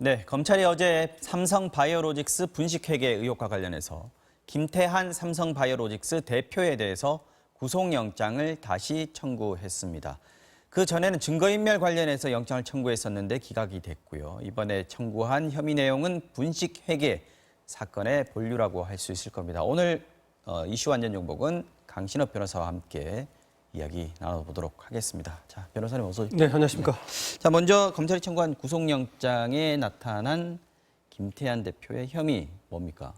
네, 검찰이 어제 삼성바이오로직스 분식회계 의혹과 관련해서 김태한 삼성바이오로직스 대표에 대해서 구속영장을 다시 청구했습니다. 그 전에는 증거인멸 관련해서 영장을 청구했었는데 기각이 됐고요. 이번에 청구한 혐의 내용은 분식회계 사건의 본류라고 할 수 있을 겁니다. 오늘 이슈 완전 정복은 강신업 변호사와 함께 이야기 나눠보도록 하겠습니다. 자, 변호사님 어서 오십시오. 네, 안녕하십니까. 네. 자, 먼저 검찰이 청구한 구속영장에 나타난 김태한 대표의 혐의 뭡니까?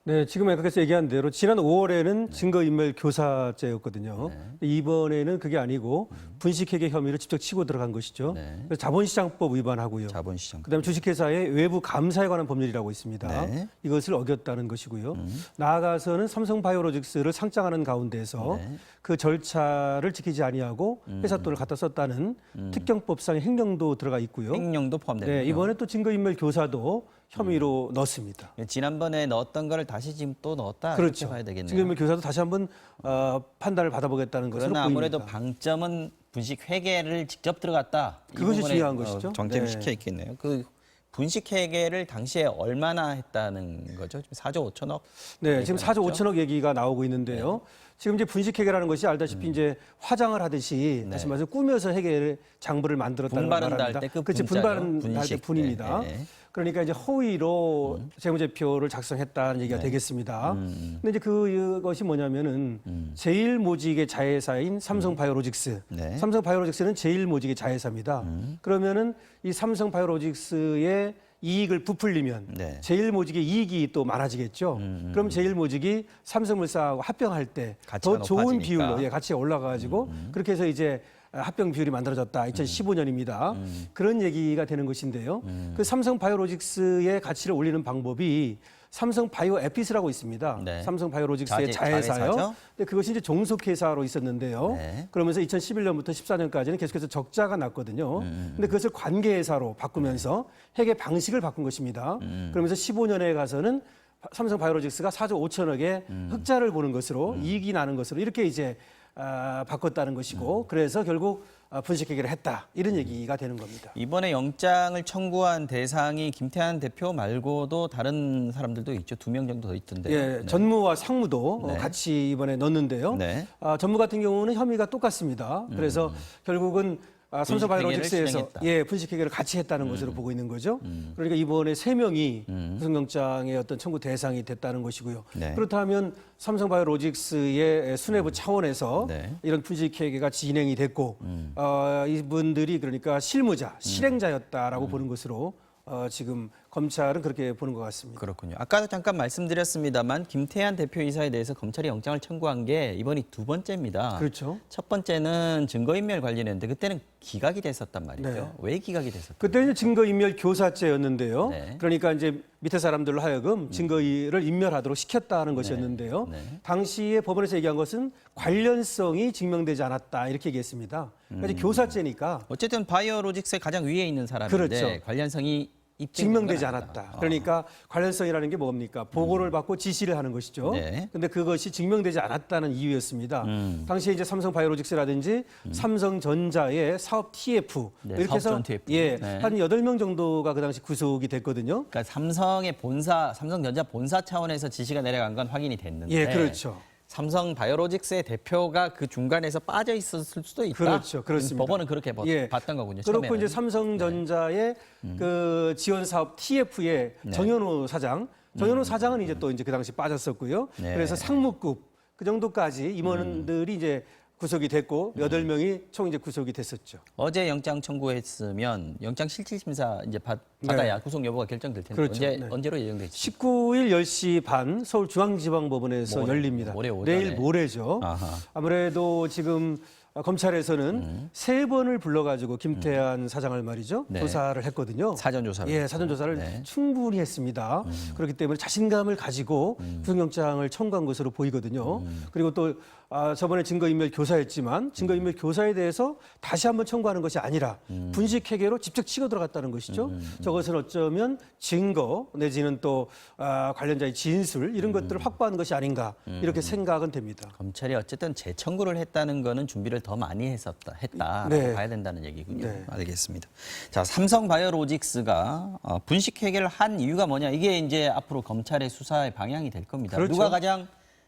네, 지금 앵커께서 얘기한 대로 지난 5월에는 증거인멸 교사죄였거든요. 이번에는 그게 아니고 분식회계 혐의를 직접 치고 들어간 것이죠. 그래서 자본시장법 위반하고요. 자본시장. 그다음에 주식회사의 외부 감사에 관한 법률이라고 있습니다. 네. 이것을 어겼다는 것이고요. 나아가서는 삼성바이오로직스를 상장하는 가운데서 그 절차를 지키지 아니하고 회사 돈을 갖다 썼다는 특경법상의 횡령도 들어가 있고요. 횡령도 포함됩니다. 네, 이번에 또 증거인멸 교사도 혐의로 넣었습니다. 지난번에 넣었던 거를 다시 지금 또 넣었다. 그렇죠. 이렇게 봐야 되겠네요. 증거인멸 교사도 다시 한번 판단을 받아보겠다는 것으로 그러나 보입니다. 아무래도 방점은 분식 회계를 직접 들어갔다. 이 그것이 부분에, 중요한 것이죠. 정점이 네. 시켜 있겠네요. 그 분식 회계를 당시에 얼마나 했다는 거죠? 지금 4조 5천억? 네, 지금 4조 5천억 얘기가 나오고 있는데요. 지금 이제 분식회계라는 것이 알다시피 이제 화장을 하듯이 다시 말해서 꾸며서 회계 장부를 만들었다는 걸 분발한다 할 말합니다. 때 그 그렇지, 분자죠. 분발할 때 분식. 분입니다. 네, 네. 그러니까 이제 허위로 재무제표를 작성했다는 얘기가 되겠습니다. 근데 이제 그것이 뭐냐면은 제일모직의 자회사인 삼성바이오로직스. 네. 삼성바이오로직스는 제일모직의 자회사입니다. 그러면은 이 삼성바이오로직스의 이익을 부풀리면 네. 제일모직의 이익이 또 많아지겠죠. 그럼 제일모직이 삼성물산하고 합병할 때 가치가 더 좋은 높아지니까. 비율로 가치가 올라가가지고 그렇게 해서 이제 합병 비율이 만들어졌다. 2015년입니다. 그런 얘기가 되는 것인데요. 그 삼성바이오로직스의 가치를 올리는 방법이 삼성바이오에피스라고 있습니다. 네. 삼성바이오로직스의 자회사요. 자회사죠? 근데 그것이 이제 종속회사로 있었는데요. 네. 그러면서 2011년부터 14년까지는 계속해서 적자가 났거든요. 근데 그것을 관계회사로 바꾸면서 회계 방식을 바꾼 것입니다. 그러면서 15년에 가서는 삼성바이오로직스가 4조 5천억의 흑자를 보는 것으로 이익이 나는 것으로 이렇게 이제 바꿨다는 것이고 그래서 결국 분식회계를 했다 이런 얘기가 되는 겁니다. 이번에 영장을 청구한 대상이 김태한 대표 말고도 다른 사람들도 있죠. 2명 정도 더 있던데요. 예, 네. 전무와 상무도 네. 같이 이번에 넣었는데요. 네. 전무 같은 경우는 혐의가 똑같습니다. 그래서 결국은 삼성바이오로직스에서 실행했다. 분식회계를 같이 했다는 것으로 보고 있는 거죠. 그러니까 이번에 3명이 구속영장의 어떤 청구 대상이 됐다는 것이고요. 네. 그렇다면 삼성바이오로직스의 수뇌부 차원에서 네. 이런 분식회계가 진행이 됐고 이분들이 그러니까 실무자, 실행자였다라고 보는 것으로 지금 검찰은 그렇게 보는 것 같습니다. 그렇군요. 아까도 잠깐 말씀드렸습니다만 김태한 대표이사에 대해서 검찰이 영장을 청구한 게 이번이 2번째입니다. 그렇죠. 첫 번째는 증거인멸 관련했는데 그때는 기각이 됐었단 말이죠. 네. 왜 기각이 됐었죠? 그때는 증거인멸 교사죄였는데요. 네. 그러니까 이제 밑에 사람들로 하여금 증거를 인멸하도록 시켰다는 것이었는데요. 네. 당시에 법원에서 얘기한 것은 관련성이 증명되지 않았다 이렇게 얘기했습니다. 그러니까 이제 교사죄니까 어쨌든 바이오로직스의 가장 위에 있는 사람인데 그렇죠. 관련성이 증명되지 않았다. 그러니까 관련성이라는 게 뭡니까? 보고를 받고 지시를 하는 것이죠. 네. 근데 그것이 증명되지 않았다는 이유였습니다. 당시에 이제 삼성바이오로직스라든지 삼성전자의 사업 TF 네, 이렇게 해서 사업전 TF. 예, 네. 한 8명 정도가 그 당시 구속이 됐거든요. 그러니까 삼성의 본사, 삼성전자 본사 차원에서 지시가 내려간 건 확인이 됐는데 예, 그렇죠. 삼성 바이오로직스의 대표가 그 중간에서 빠져 있었을 수도 있다. 그렇죠. 그렇습니다. 법원은 그렇게 예. 봤던 거군요. 그렇고 처음에는. 이제 삼성전자의 그 지원 사업 TF의 정현호 사장, 정현호 사장은 이제 또 이제 그 당시 빠졌었고요. 네. 그래서 상무급 그 정도까지 임원들이 이제 구속이 됐고 8명이 총 이제 구속이 됐었죠. 어제 영장 청구했으면 영장 실질 심사 이제 받아야 구속 여부가 결정될 텐데 그렇죠. 언제로 예정돼 있죠? 19일 10시 반 서울중앙지방법원에서 열립니다. 모레 오전에. 내일 모레죠. 아하. 아무래도 지금 검찰에서는 3번을 불러가지고 김태한 사장을 말이죠. 네. 조사를 했거든요. 사전 조사를. 예, 사전 조사를 네. 충분히 했습니다. 그렇기 때문에 자신감을 가지고 구속영장을 청구한 것으로 보이거든요. 그리고 또 저번에 증거인멸 교사였지만 증거인멸 교사에 대해서 다시 한번 청구하는 것이 아니라 분식회계로 직접 치고 들어갔다는 것이죠. 저것은 어쩌면 증거 내지는 또 관련자의 진술 이런 것들을 확보하는 것이 아닌가 이렇게 생각은 됩니다. 검찰이 어쨌든 재청구를 했다는 거는 준비를 더 많이 했다라고 네. 봐야 된다는 얘기군요. 네. 알겠습니다. 자, 삼성바이오로직스가 분식 회계를 한 이유가 뭐냐? 이게 이제 앞으로 검찰의 수사의 방향이 될 겁니다. 그렇죠. 누가 가장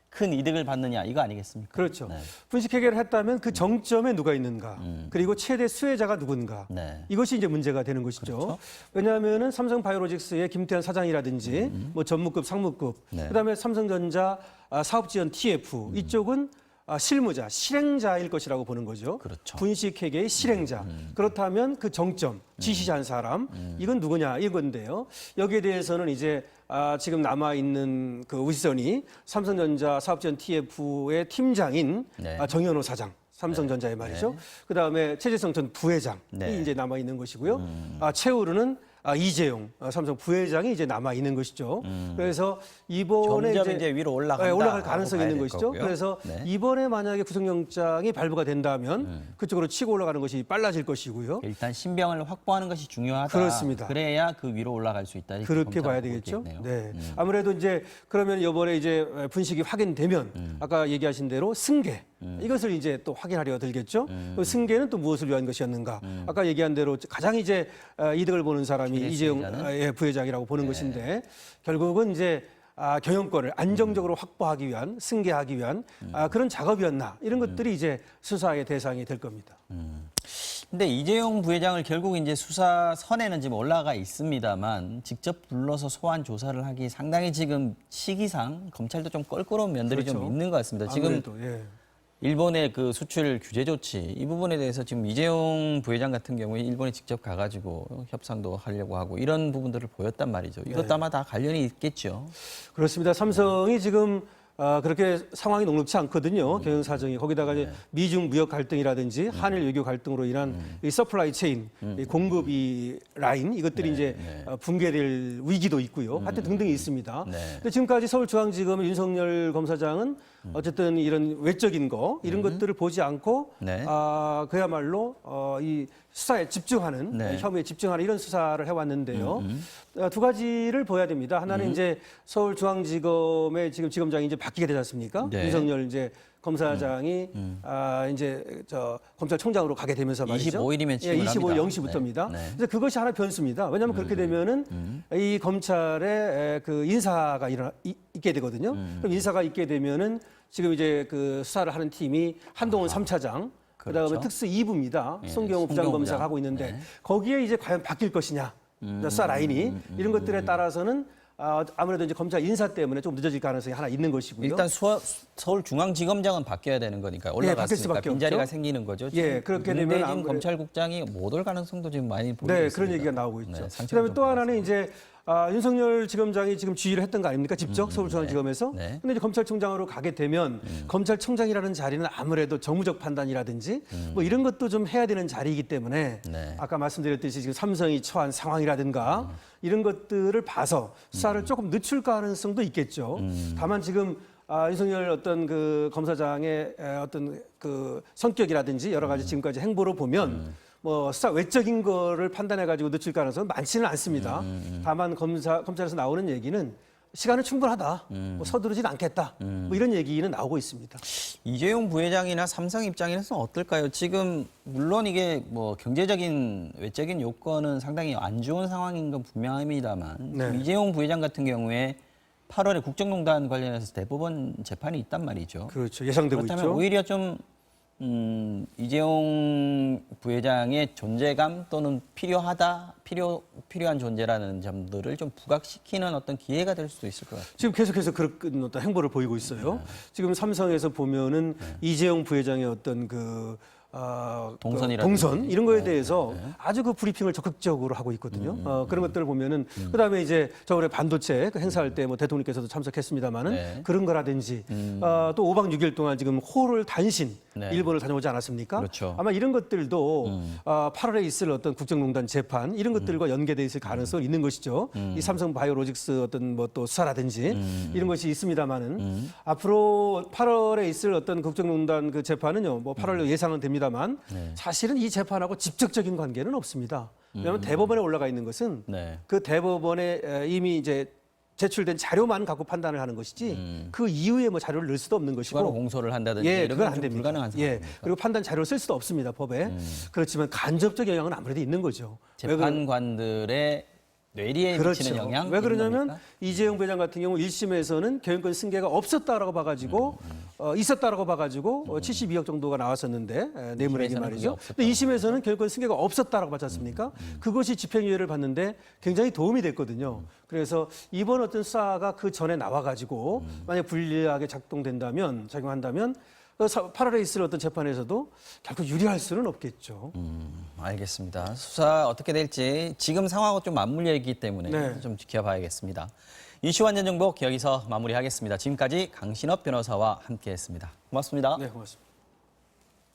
큰 이득을 받느냐 이거 아니겠습니까? 그렇죠. 네. 분식 회계를 했다면 그 정점에 누가 있는가, 그리고 최대 수혜자가 누군가, 네. 이것이 이제 문제가 되는 것이죠. 그렇죠. 왜냐하면은 삼성바이오로직스의 김태환 사장이라든지 뭐 전무급, 상무급, 네. 그다음에 삼성전자 사업지원 TF 이쪽은 실무자, 실행자일 것이라고 보는 거죠. 그렇죠. 분식 회계의 실행자. 그렇다면 그 정점, 지시자한 사람, 이건 누구냐 이건데요. 여기에 대해서는 이제 지금 남아 있는 그 우시선이 삼성전자 사업지원 TF의 팀장인 네. 정현호 사장. 삼성전자의 말이죠. 그다음에 최재성 전 부회장이 네. 이제 남아 있는 것이고요. 최후로는 이재용 삼성 부회장이 이제 남아 있는 것이죠. 그래서 이번에 점점 이제 위로 올라간다. 올라갈 가능성이 있는 것이죠. 거고요. 그래서 네. 이번에 만약에 구속영장이 발부가 된다면 그쪽으로 치고 올라가는 것이 빨라질 것이고요. 일단 신병을 확보하는 것이 중요하다. 그렇습니다. 그래야 그 위로 올라갈 수 있다. 이렇게 그렇게 봐야 검찰은 되겠죠. 보겠네요. 네. 아무래도 이제 그러면 이번에 이제 분식이 확인되면 아까 얘기하신 대로 승계 이것을 이제 또 확인하려 들겠죠. 그 승계는 또 무엇을 위한 것이었는가? 아까 얘기한 대로 가장 이제 이득을 보는 사람이 최대 이재용 수혜자는? 부회장이라고 보는 것인데 결국은 이제 경영권을 안정적으로 확보하기 위한 승계하기 위한 그런 작업이었나 이런 것들이 이제 수사의 대상이 될 겁니다. 근데 이재용 부회장을 결국 이제 수사 선에는 지금 올라가 있습니다만 직접 불러서 소환 조사를 하기 상당히 지금 시기상 검찰도 좀 껄끄러운 면들이 좀 그렇죠. 있는 것 같습니다. 지금 아무래도, 예. 일본의 그 수출 규제 조치 이 부분에 대해서 지금 이재용 부회장 같은 경우에 일본에 직접 가가지고 협상도 하려고 하고 이런 부분들을 보였단 말이죠. 이것도 아마 다 관련이 있겠죠. 그렇습니다. 삼성이 지금 그렇게 상황이 녹록치 않거든요. 경영 사정이 거기다가 이제 미중 무역 갈등이라든지 한일 외교 갈등으로 인한 이 서플라이 체인, 이 공급 이 라인 이것들이 이제 붕괴될 위기도 있고요. 하여튼 등등이 있습니다. 네. 근데 지금까지 서울중앙지검의 윤석열 검사장은 어쨌든 이런 외적인 거 이런 것들을 보지 않고 네. 그야말로 이 수사에 집중하는 네. 혐의에 집중하는 이런 수사를 해왔는데요. 두 가지를 보여야 됩니다. 하나는 이제 서울중앙지검의 지금 지검장이 이제 바뀌게 되지 않습니까? 네. 윤석열 이제 검사장이 이제 검찰총장으로 가게 되면서 말이죠. 25일이면 예, 취임을 25일 합니다. 0시부터입니다. 네. 네. 그래서 그것이 하나 변수입니다. 왜냐하면 그렇게 되면은 이 검찰의 그 인사가 있게 되거든요. 그럼 인사가 있게 되면은 지금 이제 그 수사를 하는 팀이 한동훈 3차장, 그다음에 그렇죠. 특수 2부입니다. 예, 송경호 송경호 부장검사가 부장. 하고 있는데 네. 거기에 이제 과연 바뀔 것이냐, 수사 라인이 이런 것들에 따라서는 아무래도 이제 검찰 인사 때문에 좀 늦어질 가능성이 하나 있는 것이고요. 일단 서울중앙지검장은 바뀌어야 되는 거니까 바뀔 올라갔으니까 수밖에 빈자리가 없죠. 생기는 거죠. 예, 그렇게 되면 문대진 아무래도- 검찰국장이 못 올 가능성도 지금 많이 보이고 네, 있습니다. 그런 얘기가 나오고 있죠. 네, 상처가 그다음에 좀 또 하나는 이제 윤석열 지검장이 지금 지휘를 했던 거 아닙니까? 직접 서울중앙지검에서. 네. 근데 이제 검찰총장으로 가게 되면 검찰총장이라는 자리는 아무래도 정무적 판단이라든지 뭐 이런 것도 좀 해야 되는 자리이기 때문에 네. 아까 말씀드렸듯이 지금 삼성이 처한 상황이라든가 이런 것들을 봐서 수사를 조금 늦출 가능성도 있겠죠. 다만 지금 윤석열 어떤 그 검사장의 어떤 그 성격이라든지 여러 가지 지금까지 행보로 보면 뭐 수사 외적인 거를 판단해 가지고 늦출 가능성은 많지는 않습니다. 다만 검찰에서 나오는 얘기는 시간은 충분하다. 뭐 서두르진 않겠다. 뭐 이런 얘기는 나오고 있습니다. 이재용 부회장이나 삼성 입장에서는 어떨까요? 지금 물론 이게 뭐 경제적인 외적인 요건은 상당히 안 좋은 상황인 건 분명합니다만 네. 이재용 부회장 같은 경우에 8월에 국정농단 관련해서 대법원 재판이 있단 말이죠. 그렇죠. 예상되고 그렇다면 있죠. 오히려 좀 이재용 부회장의 존재감 또는 필요한 존재라는 점들을 좀 부각시키는 어떤 기회가 될 수도 있을 것 같아요. 지금 계속해서 그런 어떤 행보를 보이고 있어요. 지금 삼성에서 보면은 이재용 부회장의 어떤 동선이라든지. 동선 이런 거에 대해서 아주 그 브리핑을 적극적으로 하고 있거든요. 그런 것들을 보면은 그다음에 이제 저번에 반도체 그 행사할 때 뭐 대통령께서도 참석했습니다마는 네. 그런 거라든지 또 5박 6일 동안 지금 호를 단신 네. 일본을 다녀오지 않았습니까? 그렇죠. 아마 이런 것들도 8월에 있을 어떤 국정농단 재판 이런 것들과 연계돼 있을 가능성이 있는 것이죠. 이 삼성 바이오로직스 어떤 뭐 또 수사라든지 이런 것이 있습니다만은 앞으로 8월에 있을 어떤 국정농단 그 재판은요. 뭐 8월로 예상은 됩니다만 사실은 이 재판하고 직접적인 관계는 없습니다. 왜냐하면 대법원에 올라가 있는 것은 네. 그 대법원에 이미 이제 제출된 자료만 갖고 판단을 하는 것이지 그 이후에 뭐 자료를 넣을 수도 없는 것이고 추가로 공소를 한다든지 예, 이런 그건 건 안 좀 됩니다. 불가능한 상황입니다. 그리고 판단 자료를 쓸 수도 없습니다, 법에. 그렇지만 간접적 영향은 아무래도 있는 거죠. 왜 재판관들의 뇌리에 미치는 영향? 왜 이런 그러냐면 겁니까? 이재용 부회장 같은 경우 1심에서는 경영권 승계가 없었다라고 봐가지고 있었다라고 봐가지고 72억 정도가 나왔었는데 뇌물액이 2심에서는 말이죠. 그게 근데 2심에서는 경영권 승계가 없었다라고 봤지 않습니까? 그것이 집행유예를 받는데 굉장히 도움이 됐거든요. 그래서 이번 어떤 수사가 그 전에 나와가지고 만약 불리하게 작용한다면 8월에 있을 어떤 재판에서도 결코 유리할 수는 없겠죠. 알겠습니다. 수사 어떻게 될지 지금 상황하고 좀 맞물려 있기 때문에 네. 좀 지켜봐야겠습니다. 이슈 완전 정보 여기서 마무리하겠습니다. 지금까지 강신업 변호사와 함께했습니다. 고맙습니다. 네, 고맙습니다.